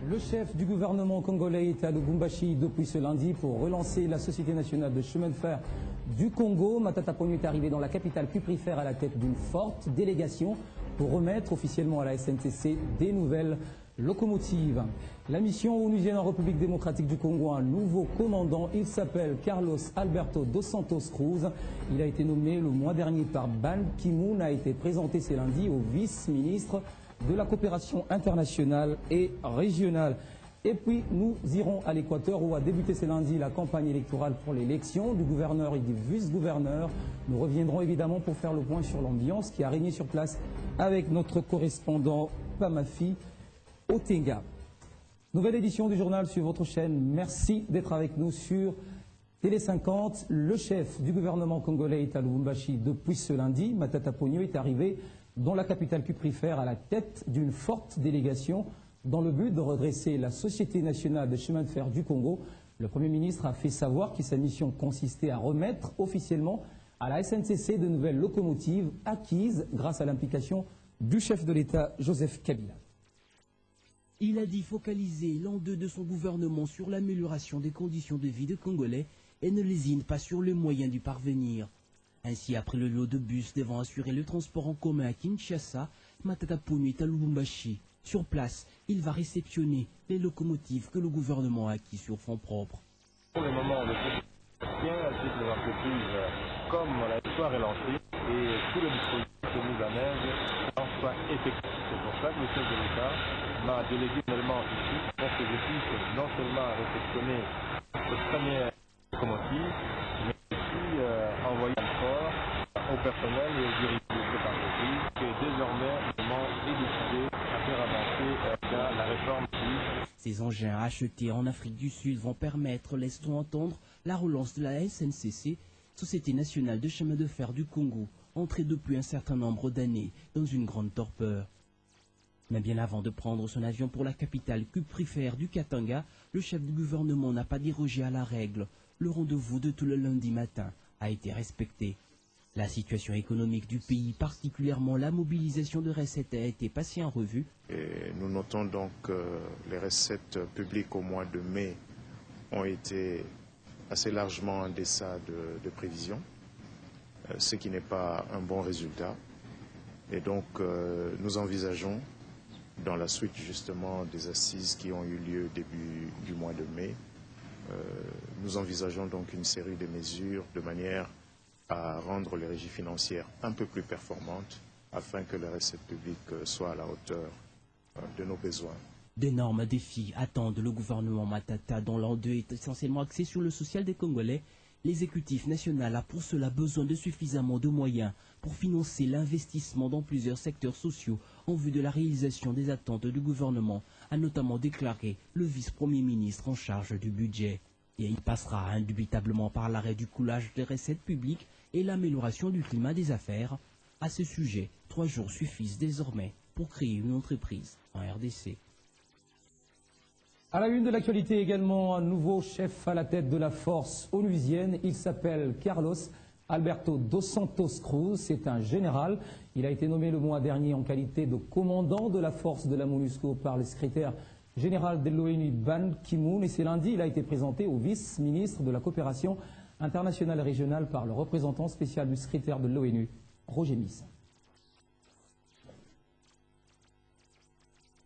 Le chef du gouvernement congolais est à Lubumbashi depuis ce lundi pour relancer la Société nationale de chemin de fer du Congo. Matata Ponyo est arrivé dans la capitale cuprifère à la tête d'une forte délégation pour remettre officiellement à la SNCC des nouvelles locomotives. La mission onusienne en République démocratique du Congo a un nouveau commandant. Il s'appelle Carlos Alberto dos Santos Cruz. Il a été nommé le mois dernier par Ban Ki-moon, a été présenté ce lundi au vice-ministre de la coopération internationale et régionale. Et puis nous irons à l'Équateur où a débuté ce lundi la campagne électorale pour l'élection du gouverneur et du vice-gouverneur. Nous reviendrons évidemment pour faire le point sur l'ambiance qui a régné sur place avec notre correspondant Pamafi Otenga. Nouvelle édition du journal sur votre chaîne. Merci d'être avec nous sur Télé 50. Le chef du gouvernement congolais est à Lubumbashi depuis ce lundi. Matata Ponyo est arrivé dans la capitale cuprifère à la tête d'une forte délégation dans le but de redresser la Société nationale de chemin de fer du Congo. Le Premier ministre a fait savoir que sa mission consistait à remettre officiellement à la SNCC de nouvelles locomotives acquises grâce à l'implication du chef de l'État Joseph Kabila. Il a dit focaliser l'enjeu de son gouvernement sur l'amélioration des conditions de vie des Congolais et ne lésine pas sur les moyens d'y parvenir. Ainsi, après le lot de bus devant assurer le transport en commun à Kinshasa, Matata Ponyo est à Lubumbashi. Sur place, il va réceptionner les locomotives que le gouvernement a acquises sur fonds propres. Pour le moment, le soutien à toutes les entreprises, comme l'histoire est lancée, et tous les dispositifs que nous amènent soient effectifs. C'est pour ça que le chef de l'État m'a délégué également ici pour que je puisse non seulement réceptionner cette première locomotive, mais aussi envoyer encore au personnel et aux dirigeants de cette entreprise que désormais le moment est décidé à faire avancer la réforme. Ces engins achetés en Afrique du Sud vont permettre, laisse-t-on entendre, la relance de la SNCC, Société nationale de chemin de fer du Congo, entrée depuis un certain nombre d'années dans une grande torpeur. Mais bien avant de prendre son avion pour la capitale cuprifère du Katanga, le chef du gouvernement n'a pas dérogé à la règle. Le rendez-vous de tout le lundi matin a été respecté. La situation économique du pays, particulièrement la mobilisation de recettes, a été passée en revue. Et nous notons donc que les recettes publiques au mois de mai ont été assez largement en deçà de prévisions, ce qui n'est pas un bon résultat. Et donc nous envisageons, dans la suite justement des assises qui ont eu lieu début du mois de mai, nous envisageons donc une série de mesures de manière à rendre les régies financières un peu plus performantes afin que les recettes publiques soient à la hauteur de nos besoins. D'énormes défis attendent le gouvernement Matata dont l'enjeu est essentiellement axé sur le social des Congolais. L'exécutif national a pour cela besoin de suffisamment de moyens pour financer l'investissement dans plusieurs secteurs sociaux en vue de la réalisation des attentes du gouvernement, a notamment déclaré le vice-premier ministre en charge du budget. Et il passera indubitablement par l'arrêt du coulage des recettes publiques et l'amélioration du climat des affaires. À ce sujet, 3 jours suffisent désormais pour créer une entreprise en RDC. À la une de l'actualité également, un nouveau chef à la tête de la force onusienne. Il s'appelle Carlos Alberto dos Santos Cruz. C'est un général. Il a été nommé le mois dernier en qualité de commandant de la force de la MONUSCO par le secrétaire général de l'ONU Ban Ki-moon. Et ce lundi, il a été présenté au vice-ministre de la coopération internationale et régionale par le représentant spécial du secrétaire de l'ONU, Roger Miss.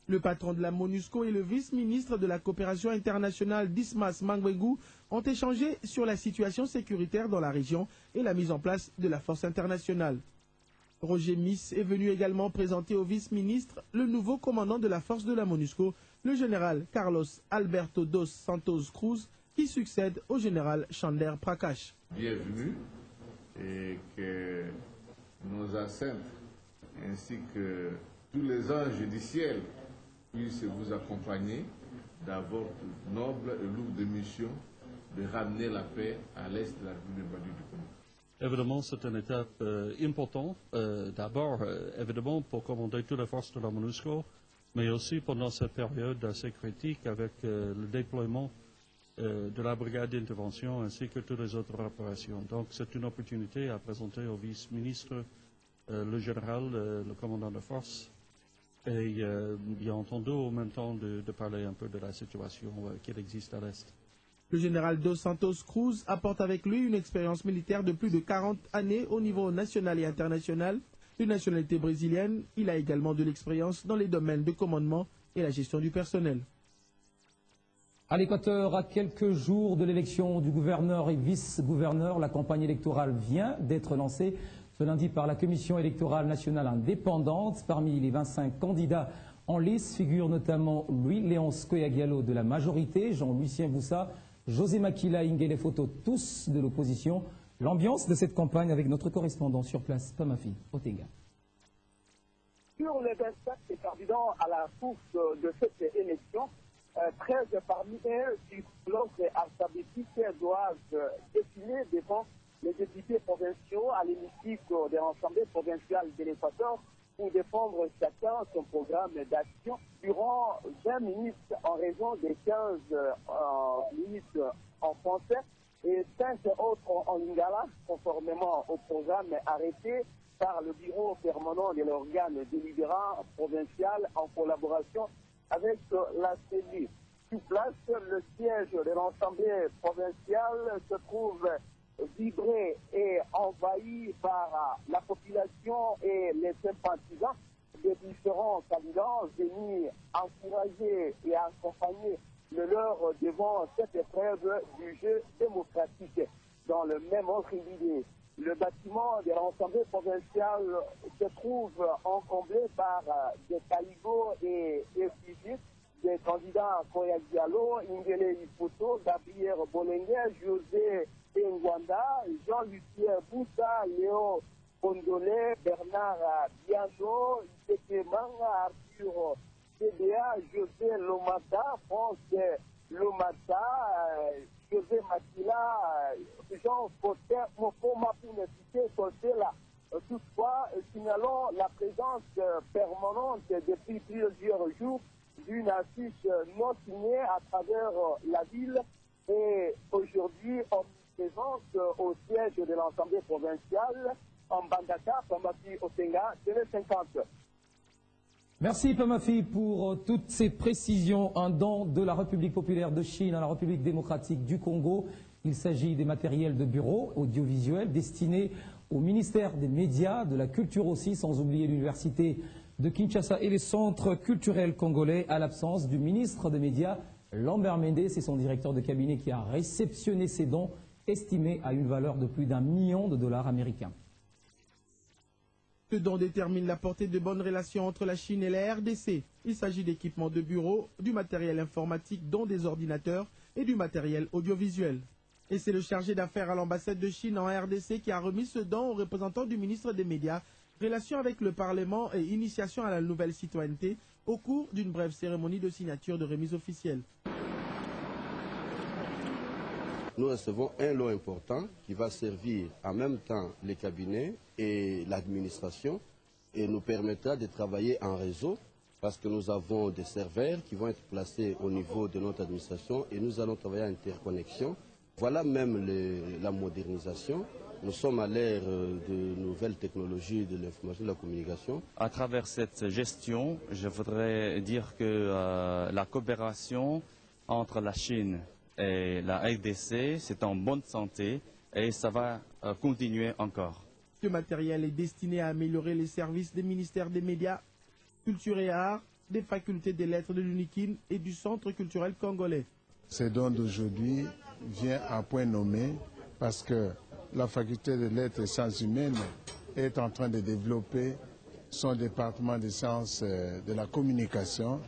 Le patron de la MONUSCO et le vice-ministre de la coopération internationale Dismas Mangwengu ont échangé sur la situation sécuritaire dans la région et la mise en place de la force internationale. Roger Miss est venu également présenter au vice-ministre le nouveau commandant de la force de la MONUSCO, le général Carlos Alberto dos Santos Cruz, qui succède au général Chander Prakash. Bienvenue et que nos ancêtres ainsi que tous les anges du ciel puissent vous accompagner dans votre noble et lourde mission de ramener la paix à l'est de la République démocratique du Congo. Évidemment, c'est une étape importante. D'abord, évidemment, pour commander toutes les forces de la MONUSCO, mais aussi pendant cette période assez critique avec le déploiement de la brigade d'intervention ainsi que toutes les autres opérations. Donc, c'est une opportunité à présenter au vice-ministre, le général, le commandant de force, Et bien entendu, en même temps, de parler un peu de la situation qui existe à l'Est. Le général Dos Santos Cruz apporte avec lui une expérience militaire de plus de 40 années au niveau national et international. De nationalité brésilienne, il a également de l'expérience dans les domaines de commandement et la gestion du personnel. À l'Équateur, à quelques jours de l'élection du gouverneur et vice-gouverneur, la campagne électorale vient d'être lancée ce lundi par la Commission électorale nationale indépendante. Parmi les 25 candidats en lice figurent notamment Louis-Léonce Koyagialo de la majorité, Jean-Lucien Boussa, José Maquila, Inguele Foto, tous de l'opposition. L'ambiance de cette campagne avec notre correspondant sur place, Pamafi Otenga. Sur les 27 candidats à la course de cette élection, 13 parmi eux du bloc alphabétique doivent défiler devant les députés provinciaux à l'hémicycle de l'Assemblée provinciale de l'Équateur pour défendre chacun son programme d'action durant 20 minutes en raison des 15 minutes en français et 5 autres en lingala, conformément au programme arrêté par le bureau permanent de l'organe délibérant provincial en collaboration avec la CENI. Sur place, le siège de l'Assemblée provinciale se trouve vibré et envahi par la population et les sympathisants des différents candidats venus encourager et accompagner le leur devant cette épreuve du jeu démocratique. Dans le même ordre d'idée, le bâtiment de l'Assemblée provinciale se trouve encombré par des caligots et fusils des candidats Koyagialo, Inguele Foto, Gabriel Bolengue, José Ngwanda, Jean-Lucien Boussa, Léo Condolé, Bernard Biano, Manga, Arthur CDA, José Lomata, France Lomata, José Makila, Jean Foster, Mokoma pour ne citer Sosela. Toutefois, signalons la présence permanente depuis plusieurs jours d'une affiche non signée à travers la ville et aujourd'hui en présence au siège de l'Assemblée provinciale en Bandaka, Pamafi Otenga, TV50. Merci Pamafi pour toutes ces précisions. Un don de la République populaire de Chine à la République démocratique du Congo. Il s'agit des matériels de bureau audiovisuels destinés au ministère des médias, de la culture aussi, sans oublier l'université de Kinshasa et les centres culturels congolais, à l'absence du ministre des médias, Lambert Mende. C'est son directeur de cabinet qui a réceptionné ces dons, estimés à une valeur de plus d'1 million de dollars américains. Ce don détermine la portée de bonnes relations entre la Chine et la RDC. Il s'agit d'équipements de bureau, du matériel informatique, dont des ordinateurs, et du matériel audiovisuel. Et c'est le chargé d'affaires à l'ambassade de Chine en RDC qui a remis ce don aux représentants du ministre des Médias, relations avec le Parlement et initiation à la nouvelle citoyenneté au cours d'une brève cérémonie de signature de remise officielle. Nous recevons un lot important qui va servir en même temps les cabinets et l'administration et nous permettra de travailler en réseau parce que nous avons des serveurs qui vont être placés au niveau de notre administration et nous allons travailler en interconnexion. Voilà même la modernisation. Nous sommes à l'ère de nouvelles technologies de l'information et de la communication. À travers cette gestion, je voudrais dire que la coopération entre la Chine et la RDC, c'est en bonne santé et ça va continuer encore. Ce matériel est destiné à améliorer les services des ministères des médias, culture et arts, des facultés des lettres de l'UNIKIN et du Centre culturel congolais. Ce don d'aujourd'hui vient à point nommé parce que la faculté des lettres et sciences humaines est en train de développer son département des sciences de la communication.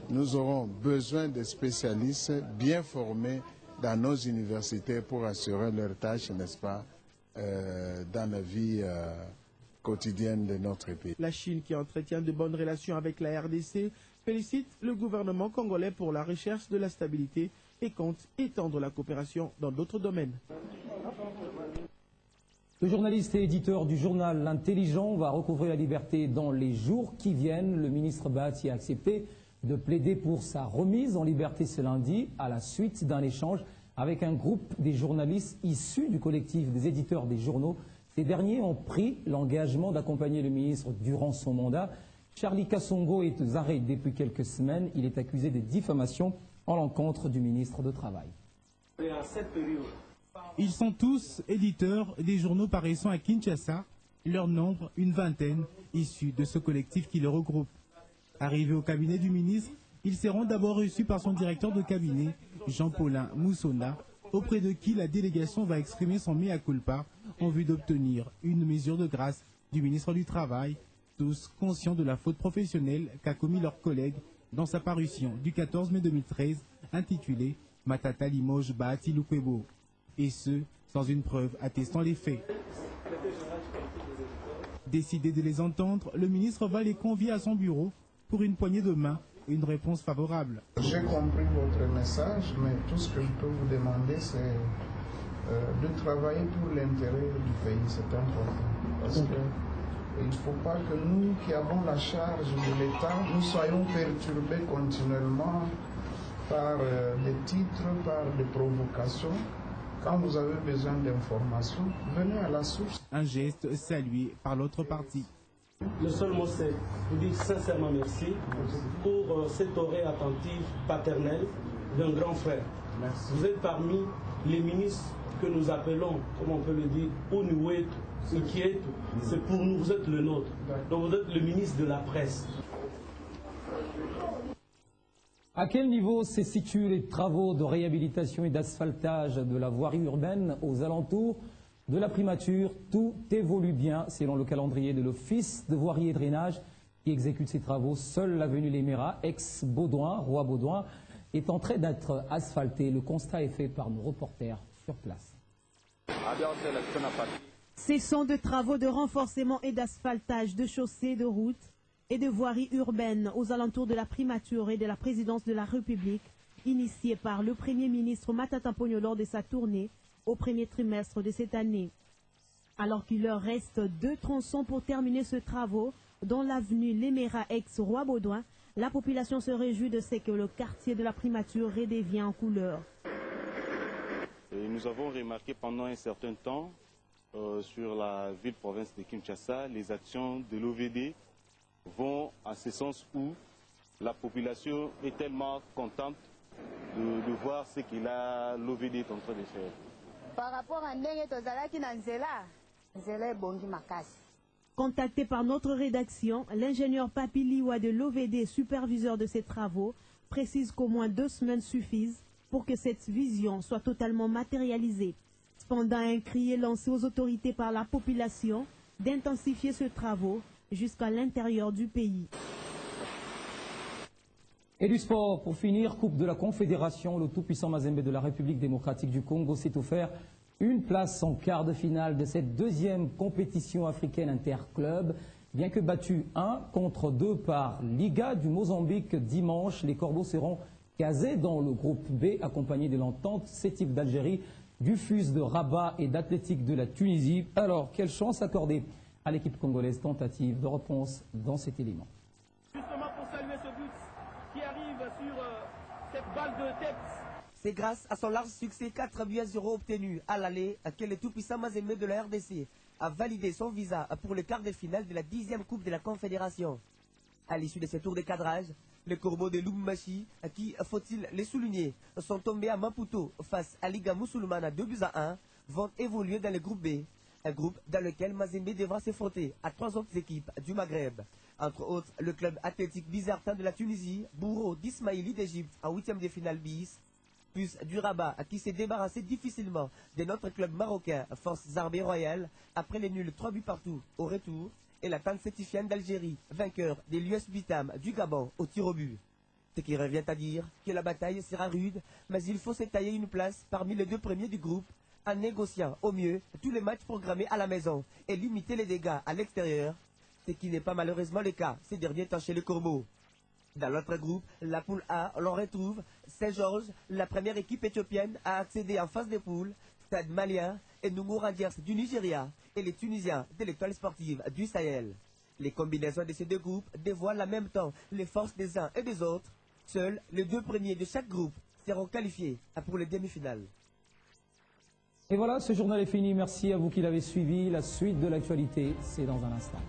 Nous aurons besoin de spécialistes bien formés dans nos universités pour assurer leurs tâches, n'est-ce pas, dans la vie quotidienne de notre pays. La Chine, qui entretient de bonnes relations avec la RDC, félicite le gouvernement congolais pour la recherche de la stabilité et compte étendre la coopération dans d'autres domaines. Le journaliste et éditeur du journal L'Intelligent va recouvrer la liberté dans les jours qui viennent. Le ministre Bahati a accepté de plaider pour sa remise en liberté ce lundi à la suite d'un échange avec un groupe des journalistes issus du collectif des éditeurs des journaux. Ces derniers ont pris l'engagement d'accompagner le ministre durant son mandat Charlie Kassongo est aux arrêts depuis quelques semaines. Il est accusé de diffamation en l'encontre du ministre du Travail. Ils sont tous éditeurs des journaux paraissant à Kinshasa. Leur nombre, une vingtaine, issus de ce collectif qui le regroupe. Arrivé au cabinet du ministre, ils seront d'abord reçus par son directeur de cabinet, Jean-Paulin Moussona, auprès de qui la délégation va exprimer son mea culpa en vue d'obtenir une mesure de grâce du ministre du Travail, tous conscients de la faute professionnelle qu'a commis leur collègue dans sa parution du 14 mai 2013 intitulée « Matata Limoges Bahati Lukwebo », et ce, sans une preuve attestant les faits. Décidé de les entendre, le ministre va les convier à son bureau pour une poignée de main et une réponse favorable. J'ai compris votre message, mais tout ce que je peux vous demander, c'est de travailler pour l'intérêt du pays. C'est important. Parce qu'il ne faut pas que nous qui avons la charge de l'État, nous soyons perturbés continuellement par des titres, par des provocations. Quand vous avez besoin d'informations, venez à la source. Un geste salué par l'autre partie. Le seul mot, c'est vous dire sincèrement merci pour cette oreille attentive, paternelle d'un grand frère. Merci. Vous êtes parmi les ministres que nous appelons, comme on peut le dire, Uniwet, Inquiet. C'est pour nous, vous êtes le nôtre. Donc vous êtes le ministre de la presse. À quel niveau se situent les travaux de réhabilitation et d'asphaltage de la voirie urbaine aux alentours de la primature? Tout évolue bien selon le calendrier de l'Office de voirie et drainage qui exécute ces travaux. Seule l'avenue Léméra, ex-Baudouin, Roi Baudouin, est en train d'être asphaltée. Le constat est fait par nos reporters sur place. Ce sont de travaux de renforcement et d'asphaltage de chaussées, de routes et de voiries urbaines aux alentours de la primature et de la présidence de la République, initiés par le Premier ministre Matata Ponyo lors de sa tournée au premier trimestre de cette année. Alors qu'il leur reste 2 tronçons pour terminer ce travaux, dont l'avenue Léméra ex-Roi Baudouin, la population se réjouit de ce que le quartier de la primature redevient en couleur. Et nous avons remarqué pendant un certain temps sur la ville-province de Kinshasa, les actions de l'OVD vont en ce sens où la population est tellement contente de voir ce que l'OVD est en train de faire. Par rapport à Ndenge Tozalaki Nanzela, Nzela est bongi makasi. Contacté par notre rédaction, l'ingénieur Papi Liwa de l'OVD, superviseur de ces travaux, précise qu'au moins 2 semaines suffisent pour que cette vision soit totalement matérialisée. Cependant, un cri est lancé aux autorités par la population d'intensifier ce travaux jusqu'à l'intérieur du pays. Et du sport, pour finir, Coupe de la Confédération, le tout-puissant Mazembe de la République démocratique du Congo s'est offert une place en quart de finale de cette 2e compétition africaine interclub. Bien que battu 1-2 par Liga du Mozambique dimanche, les Corbeaux seront casés dans le groupe B, accompagnés de l'entente Sétif d'Algérie, du FUS de Rabat et d'Athlétique de la Tunisie. Alors, quelle chance accordée à l'équipe congolaise? Tentative de réponse dans cet élément. Justement pour saluer ce but qui arrive sur cette balle de tête. C'est grâce à son large succès 4-0 obtenu à l'aller que le tout-puissant Mazembe de la RDC a validé son visa pour le quart de finale de la 10e Coupe de la Confédération. À l'issue de ce tour de cadrage, les Corbeaux de Lubumbashi, qui, faut-il les souligner, sont tombés à Maputo face à Liga Musulmana 2-1, vont évoluer dans le groupe B. Un groupe dans lequel Mazembe devra s'affronter à 3 autres équipes du Maghreb. Entre autres, le club athlétique Bizertin de la Tunisie, Bourreau d'Ismaïli d'Égypte en 8e de finale bis, plus du Rabat qui s'est débarrassé difficilement de notre club marocain Forces Armées Royales après les nuls 3 buts partout au retour, et la Tansétifienne d'Algérie, vainqueur des l'US Bitam du Gabon au tir au but. Ce qui revient à dire que la bataille sera rude, mais il faut se tailler une place parmi les 2 premiers du groupe en négociant au mieux tous les matchs programmés à la maison et limiter les dégâts à l'extérieur, ce qui n'est pas malheureusement le cas ces derniers temps chez les Corbeaux. Dans l'autre groupe, la poule A, l'on retrouve Saint-Georges, la première équipe éthiopienne à accéder en phase de poule, Stade Malien et Nungu Rangers du Nigeria et les Tunisiens de l'étoile sportive du Sahel. Les combinaisons de ces 2 groupes dévoilent en même temps les forces des uns et des autres. Seuls les 2 premiers de chaque groupe seront qualifiés pour les demi-finales. Et voilà, ce journal est fini. Merci à vous qui l'avez suivi. La suite de l'actualité, c'est dans un instant.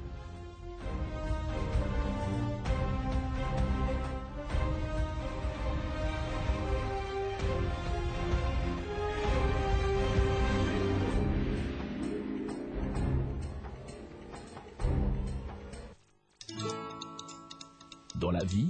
Dans la vie,